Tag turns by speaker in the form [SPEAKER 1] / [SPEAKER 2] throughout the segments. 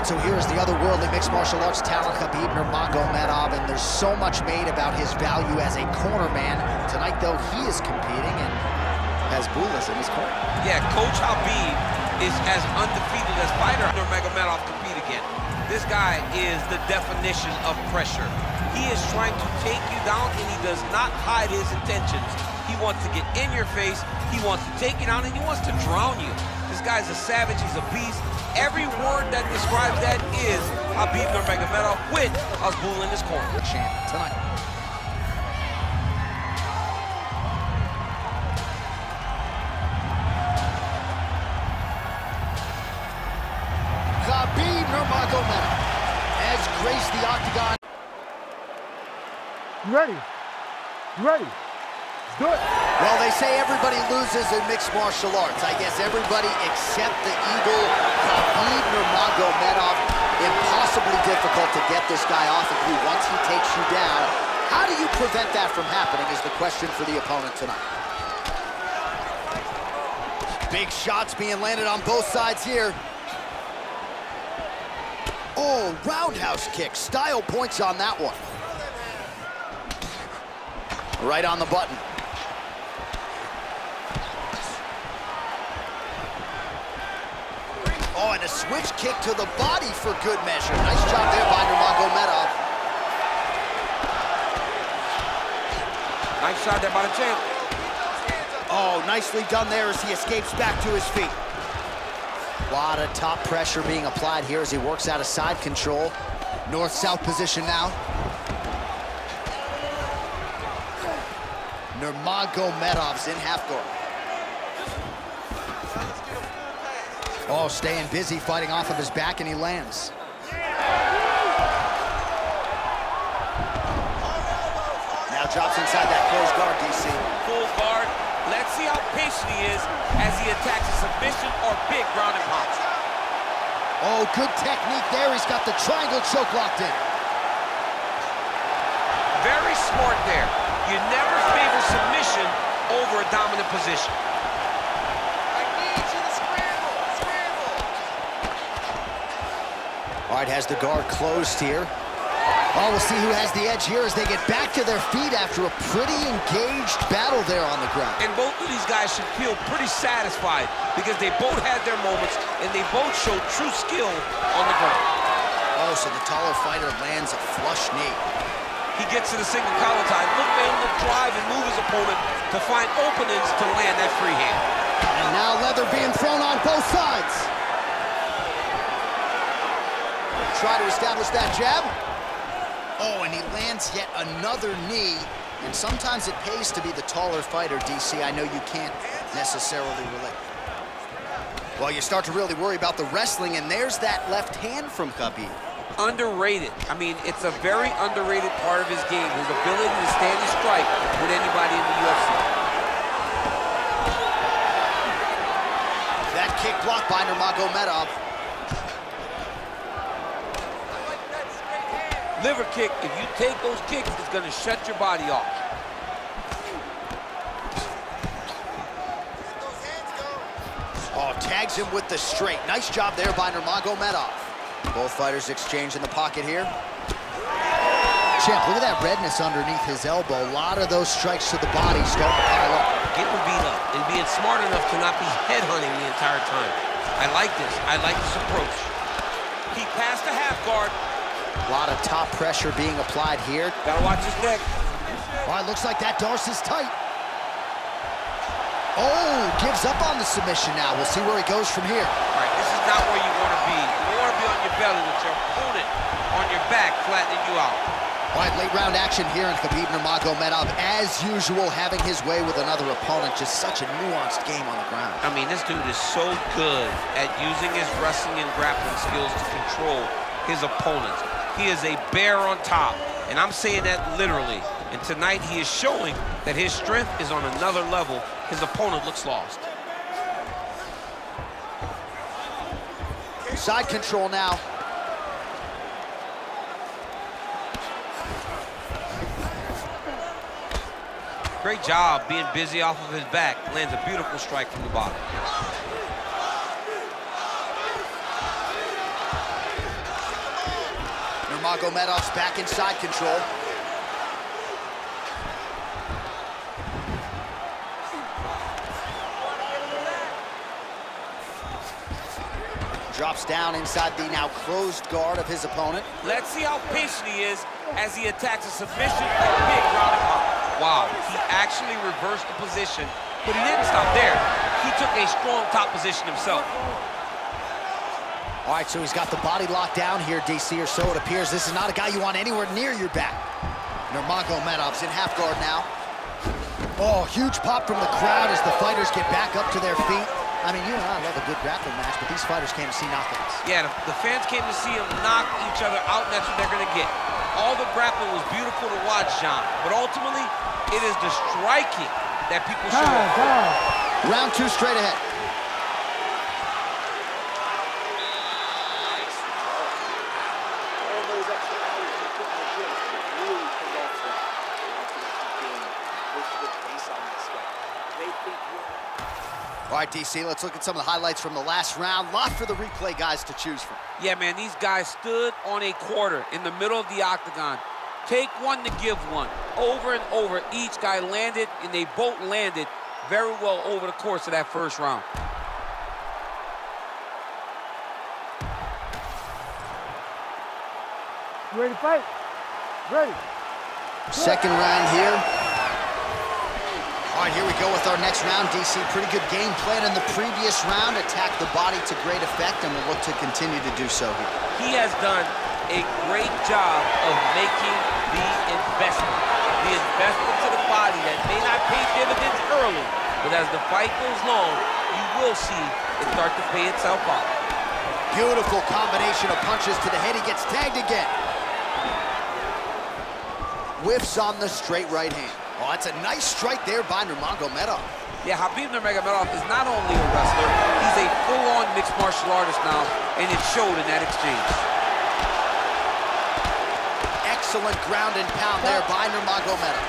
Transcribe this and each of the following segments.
[SPEAKER 1] right, so here's the otherworldly mixed martial arts talent, Khabib Nurmagomedov, and there's so much made about his value as a corner man. Tonight, though, he is competing and has Bulas in his corner.
[SPEAKER 2] Yeah, Coach Habib is as undefeated as fighter Nurmagomedov compete again. This guy is the definition of pressure. He is trying to take you down, and he does not hide his intentions. He wants to get in your face, he wants to take you down, and he wants to drown you. This guy's a savage, he's a beast. Every word that describes that is Khabib Nurmagomedov with Abdul in his corner.
[SPEAKER 1] Champ tonight. Khabib Nurmagomedov has graced the octagon.
[SPEAKER 3] You ready? You ready? Let's do it.
[SPEAKER 1] Well, they say everybody loses in mixed martial arts. I guess everybody except the Eagle, Khabib Nurmagomedov. Impossibly difficult to get this guy off of you once he takes you down. How do you prevent that from happening is the question for the opponent tonight. Big shots being landed on both sides here. Oh, roundhouse kick. Style points on that one. Right on the button. Oh, and a switch kick to the body for good measure. Nice job there by Nurmagomedov.
[SPEAKER 2] Nice shot there by the champ.
[SPEAKER 1] Oh, nicely done there as he escapes back to his feet. A lot of top pressure being applied here as he works out of side control. North-south position now. Nurmagomedov's in half guard. Oh, staying busy, fighting off of his back, and he lands. Now drops inside that closed guard, DC.
[SPEAKER 2] Full guard. Let's see how patient he is as he attacks a submission or big ground and pound.
[SPEAKER 1] Oh, good technique there. He's got the triangle choke locked in.
[SPEAKER 2] Very smart there. You never favor submission over a dominant position.
[SPEAKER 4] I need you to scramble.
[SPEAKER 1] All right, has the guard closed here. Oh, we'll see who has the edge here as they get back to their feet after a pretty engaged battle there on the ground.
[SPEAKER 2] And both of these guys should feel pretty satisfied because they both had their moments and they both showed true skill on the ground.
[SPEAKER 1] Oh, so the taller fighter lands a flush knee.
[SPEAKER 2] He gets to the single collar tie. Look for him to drive and move his opponent to find openings to land that free hand.
[SPEAKER 1] And now leather being thrown on both sides. Try to establish that jab. Oh, and he lands yet another knee. And sometimes it pays to be the taller fighter, DC. I know you can't necessarily relate. Well, you start to really worry about the wrestling, and there's that left hand from Khabib.
[SPEAKER 2] Underrated. I mean, it's a very underrated part of his game, his ability to stand and strike with anybody in the UFC.
[SPEAKER 1] That kick blocked by Nurmagomedov.
[SPEAKER 2] Liver kick, if you take those kicks, it's going to shut your body off.
[SPEAKER 1] Oh, tags him with the straight. Nice job there by Nurmagomedov. Both fighters exchange in the pocket here. Champ, look at that redness underneath his elbow. A lot of those strikes to the body starting to pile up.
[SPEAKER 2] Getting beat up and being smart enough to not be headhunting the entire time. I like this. I like this approach. He passed the half guard.
[SPEAKER 1] A lot of top pressure being applied here.
[SPEAKER 2] Gotta watch his neck.
[SPEAKER 1] All right, looks like that Darce is tight. Oh, gives up on the submission now. We'll see where he goes from here.
[SPEAKER 2] All right, this is not where you want to be. You want to be on your belly with your opponent on your back, flattening you out.
[SPEAKER 1] All right, late round action here in Khabib Nurmagomedov, as usual, having his way with another opponent. Just such a nuanced game on the ground.
[SPEAKER 2] I mean, this dude is so good at using his wrestling and grappling skills to control his opponents. He is a bear on top, and I'm saying that literally. And tonight he is showing that his strength is on another level. His opponent looks lost.
[SPEAKER 1] Side control now.
[SPEAKER 2] Great job being busy off of his back. Lands a beautiful strike from the bottom.
[SPEAKER 1] Nurmagomedov's back in side control. Drops down inside the now closed guard of his opponent.
[SPEAKER 2] Let's see how patient he is as he attacks a submission and big ground and pound. Wow, he actually reversed the position, but he didn't stop there. He took a strong top position himself.
[SPEAKER 1] All right, so he's got the body locked down here, DC, or so it appears. This is not a guy you want anywhere near your back. Nurmagomedov's in half guard now. Oh, huge pop from the crowd as the fighters get back up to their feet. I mean, you and I love a good grappling match, but these fighters came to see knockouts.
[SPEAKER 2] Yeah, the fans came to see them knock each other out, and that's what they're going to get. All the grappling was beautiful to watch, John, but ultimately, it is the striking that people show.
[SPEAKER 1] Round 2 straight ahead. All right, DC, let's look at some of the highlights from the last round. Lot for the replay guys to choose from.
[SPEAKER 2] Yeah, man, these guys stood on a quarter in the middle of the octagon. Take one to give one. Over and over, each guy landed, and they both landed very well over the course of that first round.
[SPEAKER 3] You ready to fight? Ready.
[SPEAKER 1] Second round here. All right, here we go with our next round, DC. Pretty good game plan in the previous round. Attacked the body to great effect, and will look to continue to do so here.
[SPEAKER 2] He has done a great job of making the investment. The investment to the body that may not pay dividends early, but as the fight goes long, you will see it start to pay itself off.
[SPEAKER 1] Beautiful combination of punches to the head. He gets tagged again. Whiffs on the straight right hand. Oh, that's a nice strike there by Nurmagomedov.
[SPEAKER 2] Yeah, Khabib Nurmagomedov is not only a wrestler, he's a full-on mixed martial artist now, and it showed in that exchange.
[SPEAKER 1] Excellent ground and pound there by Nurmagomedov.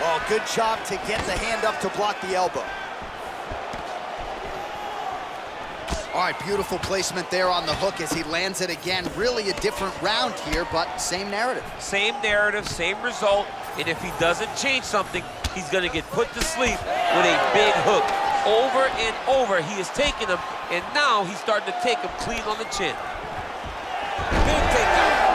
[SPEAKER 1] Oh, good job to get the hand up to block the elbow. All right, beautiful placement there on the hook as he lands it again. Really a different round here, but same narrative.
[SPEAKER 2] Same narrative, same result, and if he doesn't change something, he's gonna get put to sleep with a big hook. Over and over, he is taking him, and now he's starting to take him clean on the chin. Big takedown.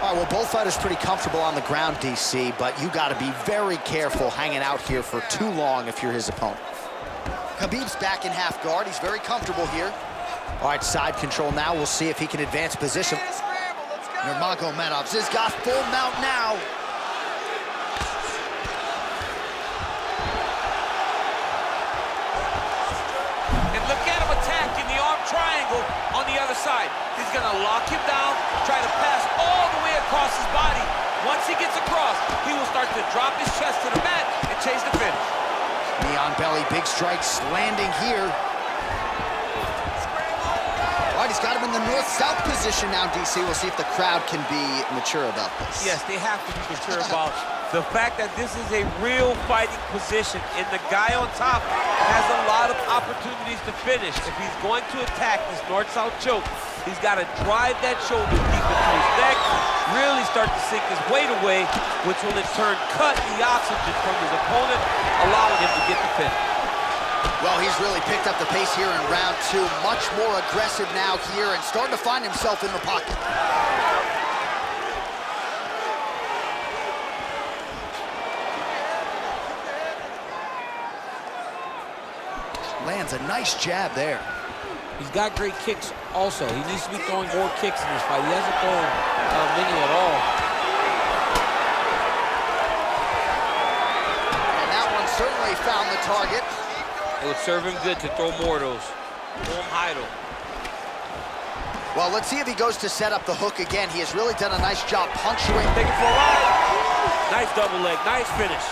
[SPEAKER 1] All right, well, both fighters pretty comfortable on the ground, DC, but you got to be very careful hanging out here for too long if you're his opponent. Khabib's back in half guard. He's very comfortable here. All right, side control now. We'll see if he can advance position. Nurmagomedov's has got full mount now.
[SPEAKER 2] And look at him attacking the arm triangle on the other side. He's gonna lock him down, try to pass all the way across his body. Once he gets across, he will start to drop his chest to the mat and chase the finish.
[SPEAKER 1] Knee on belly, big strikes landing here. All right, he's got him in the north-south position now, DC. We'll see if the crowd can be mature about this.
[SPEAKER 2] Yes, they have to be mature about the fact that this is a real fighting position, and the guy on top has a lot of opportunities to finish. If he's going to attack this north-south choke, he's got to drive that shoulder deep into his neck, really start to sink his weight away, which will in turn cut the oxygen from his opponent, allowing him to get the finish.
[SPEAKER 1] Well, he's really picked up the pace here in round 2. Much more aggressive now here and starting to find himself in the pocket. Lands a nice jab there.
[SPEAKER 2] He's got great kicks also. He needs to be throwing more kicks in this fight. He hasn't thrown many at all.
[SPEAKER 1] And that one certainly found the target.
[SPEAKER 2] It would serve him good to throw more of those. Throw him idle.
[SPEAKER 1] Well, let's see if he goes to set up the hook again. He has really done a nice job puncturing.
[SPEAKER 2] Take it for a ride. Nice double leg, nice finish.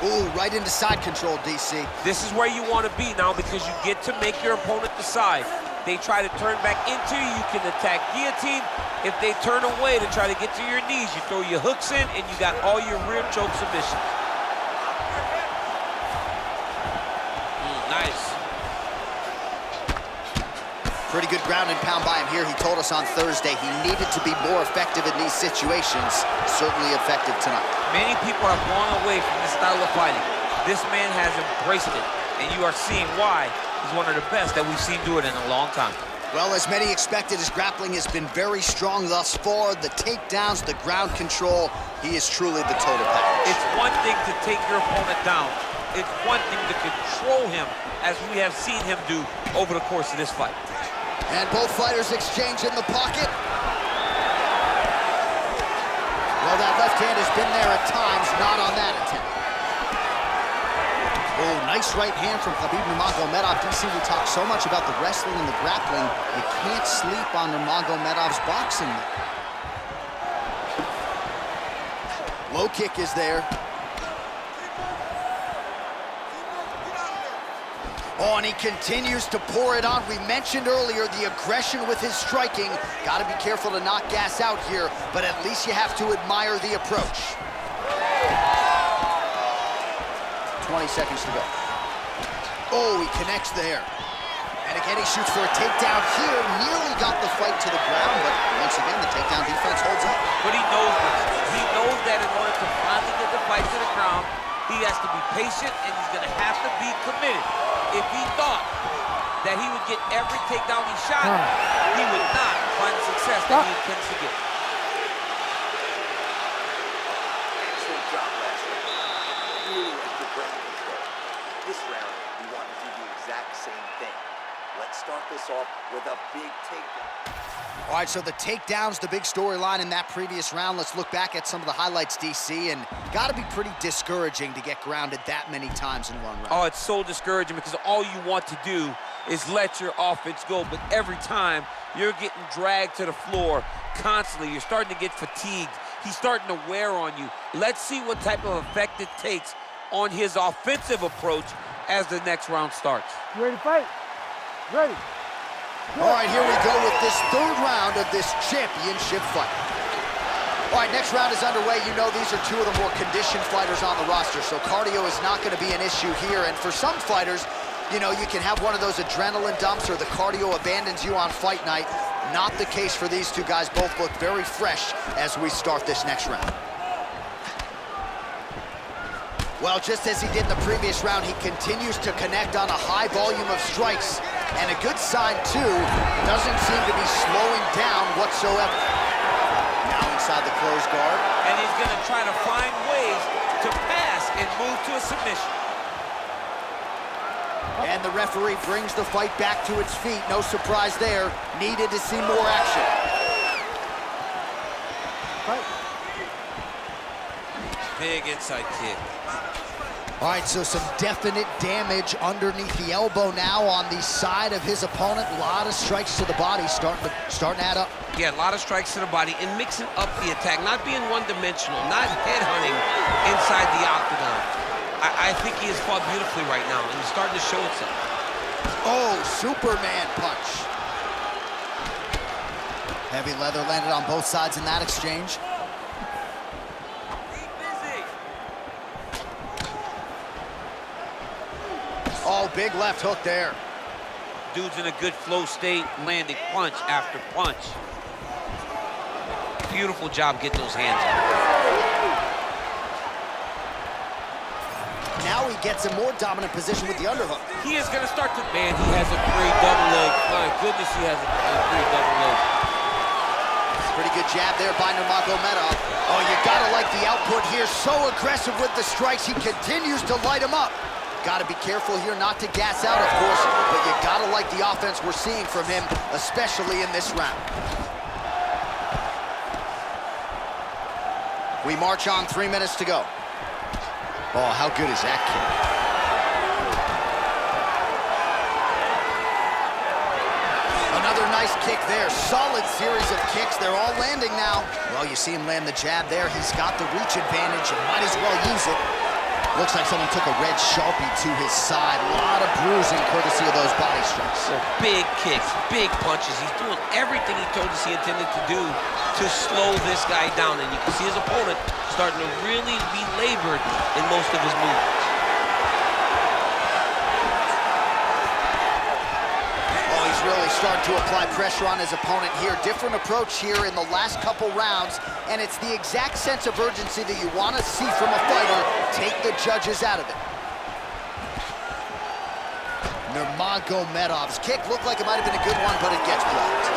[SPEAKER 1] Ooh, right into side control, DC.
[SPEAKER 2] This is where you want to be now because you get to make your opponent decide. They try to turn back into you. You can attack guillotine. If they turn away to try to get to your knees, you throw your hooks in, and you got all your rear choke submissions. Nice.
[SPEAKER 1] Pretty good ground and pound by him here. He told us on Thursday he needed to be more effective in these situations. Certainly effective tonight.
[SPEAKER 2] Many people have gone away from this style of fighting. This man has embraced it, and you are seeing why he's one of the best that we've seen do it in a long time.
[SPEAKER 1] Well, as many expected, his grappling has been very strong thus far. The takedowns, the ground control, he is truly the total package.
[SPEAKER 2] It's one thing to take your opponent down. It's one thing to control him, as we have seen him do over the course of this fight.
[SPEAKER 1] And both fighters exchange in the pocket. Well, that left hand has been there at times, not on that attempt. Oh, nice right hand from Khabib Nurmagomedov. DC, we talk so much about the wrestling and the grappling. You can't sleep on Nurmagomedov's boxing. Low kick is there. Oh, and he continues to pour it on. We mentioned earlier the aggression with his striking. Got to be careful to not gas out here, but at least you have to admire the approach. 20 seconds to go. Oh, he connects there. And again, he shoots for a takedown here. Nearly got the fight to the ground, but once again, the takedown defense holds up.
[SPEAKER 2] But he knows this. He knows that in order to finally get the fight to the ground, he has to be patient, and he's going to have to be committed. If he thought that he would get every takedown he shot, he would not find the success that he intends to get.
[SPEAKER 5] Excellent job last round. Really had good ground control. This round, we want to do the exact same thing. Let's start this off with a big takedown.
[SPEAKER 1] All right, so the takedowns, the big storyline in that previous round. Let's look back at some of the highlights, DC, and got to be pretty discouraging to get grounded that many times in one round.
[SPEAKER 2] Oh, it's so discouraging because all you want to do is let your offense go, but every time you're getting dragged to the floor constantly. You're starting to get fatigued. He's starting to wear on you. Let's see what type of effect it takes on his offensive approach as the next round starts.
[SPEAKER 3] You ready to fight? Ready.
[SPEAKER 1] All right, here we go with this third round of this championship fight. All right, next round is underway. You know these are two of the more conditioned fighters on the roster, so cardio is not going to be an issue here. And for some fighters, you know, you can have one of those adrenaline dumps or the cardio abandons you on fight night. Not the case for these two guys. Both look very fresh as we start this next round. Well, just as he did in the previous round, he continues to connect on a high volume of strikes. And a good sign, too, doesn't seem to be slowing down whatsoever. Now inside the closed guard.
[SPEAKER 2] And he's going to try to find ways to pass and move to a submission.
[SPEAKER 1] And the referee brings the fight back to its feet. No surprise there. Needed to see more action.
[SPEAKER 3] Fight.
[SPEAKER 2] Big inside kick.
[SPEAKER 1] All right, so some definite damage underneath the elbow now on the side of his opponent. A lot of strikes to the body starting to add up.
[SPEAKER 2] Yeah, a lot of strikes to the body and mixing up the attack, not being one-dimensional, not headhunting inside the octagon. I think he has fought beautifully right now, and he's starting to show itself.
[SPEAKER 1] Oh, Superman punch. Heavy leather landed on both sides in that exchange. Oh, big left hook there.
[SPEAKER 2] Dude's in a good flow state, landing punch after punch. Beautiful job getting those hands on.
[SPEAKER 1] Now he gets a more dominant position with the underhook.
[SPEAKER 2] He is going to start to... Man, he has a great double leg. My goodness, he has a great double leg.
[SPEAKER 1] Pretty good jab there by Nurmagomedov. Oh, you gotta like the output here. So aggressive with the strikes. He continues to light him up. Got to be careful here not to gas out, of course, but you got to like the offense we're seeing from him, especially in this round. We march on, 3 minutes to go. Oh, how good is that kick? Another nice kick there. Solid series of kicks. They're all landing now. Well, you see him land the jab there. He's got the reach advantage and might as well use it. Looks like someone took a red Sharpie to his side. A lot of bruising courtesy of those body strikes.
[SPEAKER 2] So big kicks, big punches. He's doing everything he told us he intended to do to slow this guy down. And you can see his opponent starting to really be labored in most of his movements.
[SPEAKER 1] Oh, he's really starting to apply pressure on his opponent here. Different approach here in the last couple rounds, and it's the exact sense of urgency that you want to see from a fighter. Take the judges out of it. Nurmagomedov's kick looked like it might have been a good one, but it gets blocked.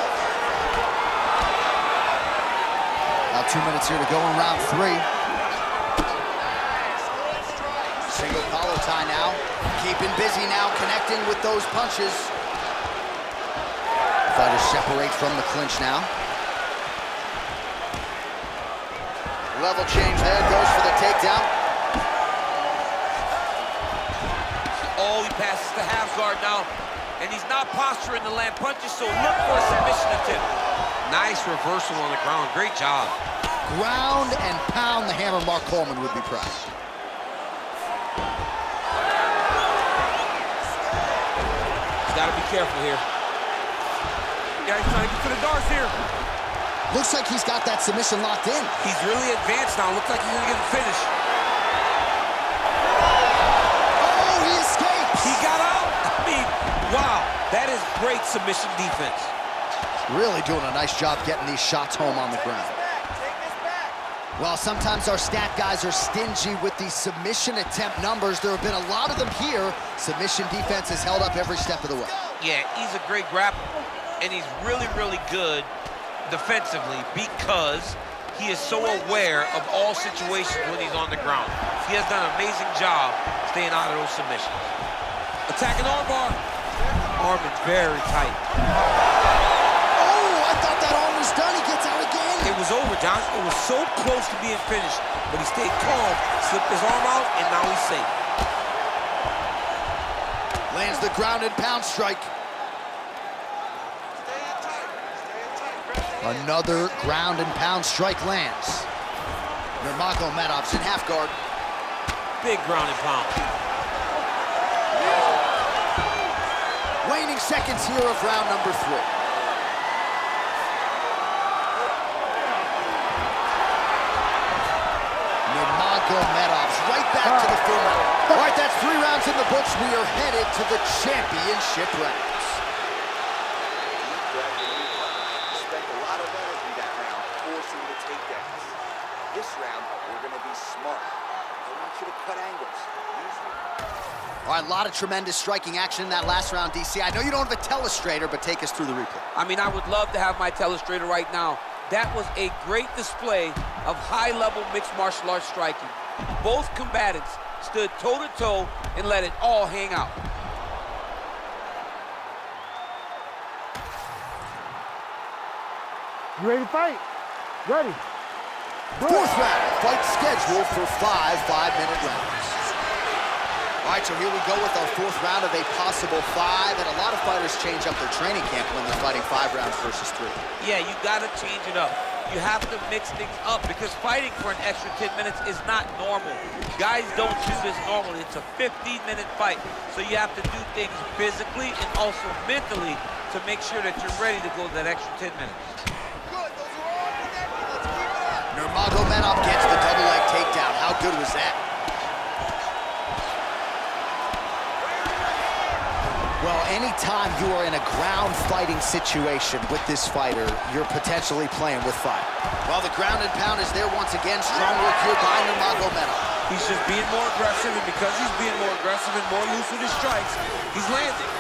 [SPEAKER 1] Now 2 minutes here to go in round 3. Single collar tie now. Keeping busy now, connecting with those punches. Fighters separate from the clinch now. Level change there, goes for the takedown.
[SPEAKER 2] Oh, he passes the half guard now, and he's not posturing to land punches, so look for a submission attempt. Nice reversal on the ground, great job.
[SPEAKER 1] Ground and pound, the hammer. Mark Coleman would be proud.
[SPEAKER 2] He's got to be careful here.
[SPEAKER 3] Yeah, he's trying to get to the darts here.
[SPEAKER 1] Looks like he's got that submission locked in.
[SPEAKER 2] He's really advanced now. Looks like he's gonna get the finish.
[SPEAKER 1] Oh, he escapes!
[SPEAKER 2] He got out. I mean, wow, that is great submission defense.
[SPEAKER 1] Really doing a nice job getting these shots home on the ground. Well, sometimes our stat guys are stingy with these submission attempt numbers. There have been a lot of them here. Submission defense has held up every step of the way.
[SPEAKER 2] Yeah, he's a great grappler, and he's really, really good defensively because he is so aware of all situations when he's on the ground. He has done an amazing job staying out of those submissions. Attacking armbar. Arm is very tight.
[SPEAKER 1] Oh, I thought that arm was done. He gets out again.
[SPEAKER 2] It was over, John. It was so close to being finished, but he stayed calm, slipped his arm out, and now he's safe.
[SPEAKER 1] Lands the ground and pound strike. Another ground and pound strike lands. Nurmagomedov's in half guard.
[SPEAKER 2] Big ground and pound.
[SPEAKER 1] Waning seconds here of round number 3. Nurmagomedov's right back to the full round. All right, that's 3 rounds in the books. We are headed to the championship rounds.
[SPEAKER 5] This round, we're going to be smart. I want you to cut angles.
[SPEAKER 1] All right, a lot of tremendous striking action in that last round, DC. I know you don't have a telestrator, but take us through the replay.
[SPEAKER 2] I mean, I would love to have my telestrator right now. That was a great display of high-level mixed martial arts striking. Both combatants stood toe-to-toe and let it all hang out.
[SPEAKER 3] You ready to fight? Ready.
[SPEAKER 1] Fourth round, fight scheduled for 5 5-minute rounds. All right, so here we go with our 4th round of a possible 5, and a lot of fighters change up their training camp when they're fighting 5 rounds versus 3.
[SPEAKER 2] Yeah, you gotta change it up. You have to mix things up because fighting for an extra 10 minutes is not normal. Guys don't do this normally. It's a 15-minute fight, so you have to do things physically and also mentally to make sure that you're ready to go that extra 10 minutes.
[SPEAKER 1] Nurmagomedov gets the double leg takedown. How good was that? Well, anytime you are in a ground fighting situation with this fighter, you're potentially playing with fire. Well, the ground and pound is there once again. Strong work here by Nurmagomedov.
[SPEAKER 2] He's just being more aggressive, and because he's being more aggressive and more loose with his strikes, he's landing.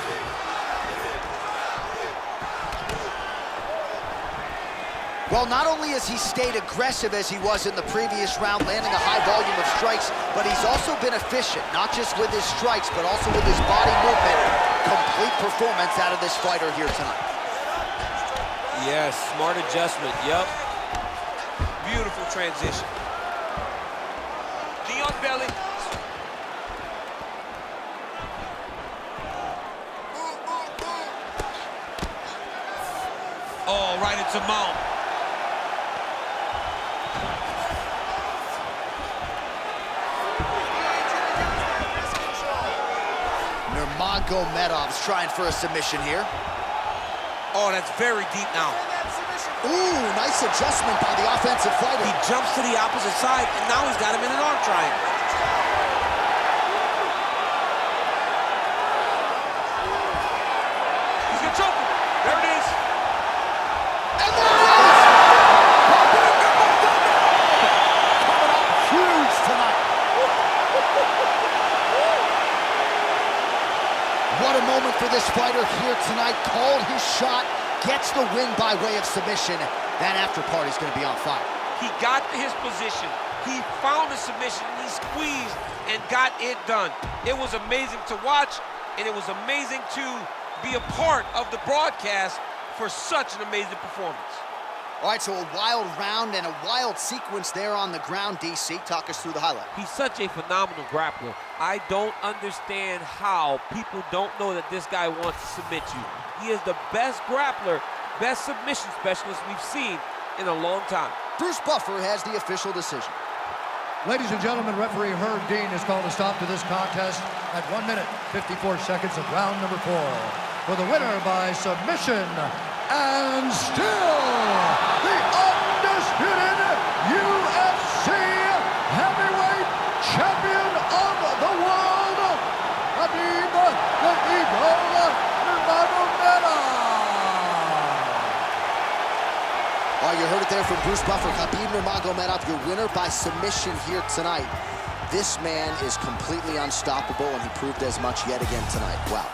[SPEAKER 1] Well, not only has he stayed aggressive as he was in the previous round, landing a high volume of strikes, but he's also been efficient, not just with his strikes, but also with his body movement. Complete performance out of this fighter here tonight.
[SPEAKER 2] Yes, smart adjustment, yep. Beautiful transition. Knee on belly. Oh, right into mount.
[SPEAKER 1] Nurmagomedov's trying for a submission here.
[SPEAKER 2] Oh, that's very deep now.
[SPEAKER 1] Ooh, nice adjustment by the offensive fighter.
[SPEAKER 2] He jumps to the opposite side, and now he's got him in an arm triangle. He's gonna choke him. There it is.
[SPEAKER 1] And there it is! Coming up huge tonight. What a moment for this fighter here tonight. Called his shot, gets the win by way of submission. That after party's gonna be on fire.
[SPEAKER 2] He got to his position. He found a submission, he squeezed and got it done. It was amazing to watch, and it was amazing to be a part of the broadcast for such an amazing performance.
[SPEAKER 1] All right, so a wild round and a wild sequence there on the ground. DC, talk us through the highlight.
[SPEAKER 2] He's such a phenomenal grappler. I don't understand how people don't know that this guy wants to submit you. He is the best grappler, best submission specialist we've seen in a long time.
[SPEAKER 1] Bruce Buffer has the official decision.
[SPEAKER 6] Ladies and gentlemen, referee Herb Dean has called a stop to this contest at 1 minute, 54 seconds of round number 4. For the winner by submission, and still the undisputed UFC heavyweight champion of the world, Khabib Nurmagomedov.
[SPEAKER 1] All right, you heard it there from Bruce Buffer. Khabib Nurmagomedov, your winner by submission here tonight. This man is completely unstoppable, and he proved as much yet again tonight. Wow.